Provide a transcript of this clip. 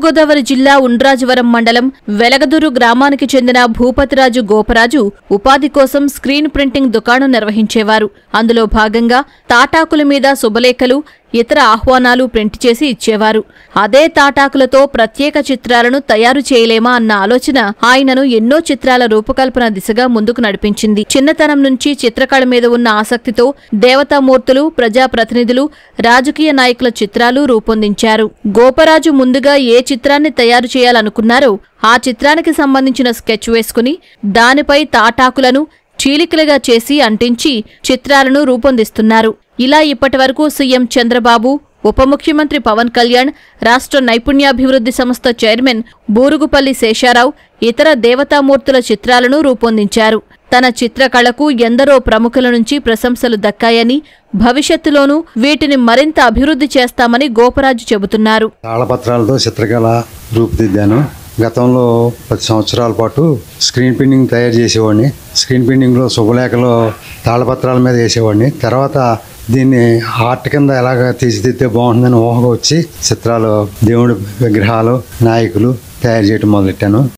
తూర్పుగోదావరి జిల్లా ఉండ్రాజవరం మండలం వెలగదూరు గ్రామానికి చెందిన భూపతిరాజు గోపరాజు ఉపాధి కోసం స్క్రీన్ ప్రింటింగ్ దుకాణం నిర్వహించేవారు. అందులో భాగంగా తాటాకుల మీద శుభలేఖలు, ఇతర ఆహ్వానాలు ప్రింట్ చేసి ఇచ్చేవారు. అదే తాటాకులతో ప్రత్యేక చిత్రాలను తయారు చేయలేమా అన్న ఆలోచన ఆయనను ఎన్నో చిత్రాల రూపకల్పన దిశగా ముందుకు నడిపించింది. చిన్నతనం నుంచి చిత్రకళ మీద ఉన్న ఆసక్తితో దేవతామూర్తులు, ప్రజాప్రతినిధులు, రాజకీయ నాయకుల చిత్రాలు రూపొందించారు. గోపరాజు ముందుగా ఏ చిత్రాన్ని తయారు చేయాలనుకున్నారో ఆ చిత్రానికి సంబంధించిన స్కెచ్ వేసుకుని దానిపై తాటాకులను చీలికలుగా చేసి అంటించి చిత్రాలను రూపొందిస్తున్నారు. ఇలా ఇప్పటివరకు సీఎం చంద్రబాబు, ఉప ముఖ్యమంత్రి పవన్ కళ్యాణ్, రాష్ట్ర నైపుణ్యాభివృద్ధి సంస్థ చైర్మన్ బూరుగుపల్లి శేషారావు ఇతర దేవతామూర్తుల చిత్రాలను రూపొందించారు. తన చిత్రకళకు ఎందరో ప్రముఖుల నుంచి ప్రశంసలు దక్కాయని, భవిష్యత్తులోనూ వీటిని మరింత అభివృద్ధి చేస్తామని గోపరాజు చెబుతున్నారు. తాళపత్రాలతో చిత్రకళ రూపుదిద్దాను. గతంలో 10 సంవత్సరాల పాటు స్క్రీన్ ప్రింటింగ్ తయారు చేసేవాడిని. స్క్రీన్ ప్రింటింగ్లో శుభలేఖలు తాళపత్రాల మీద వేసేవాడిని. తర్వాత దీన్ని ఆర్ట్ కింద ఎలాగ తీర్చిదిద్దే బాగుంటుందని ఊహగా వచ్చి చిత్రాలు, దేవుడి విగ్రహాలు, నాయకులు తయారు చేయడం మొదలెట్టాను.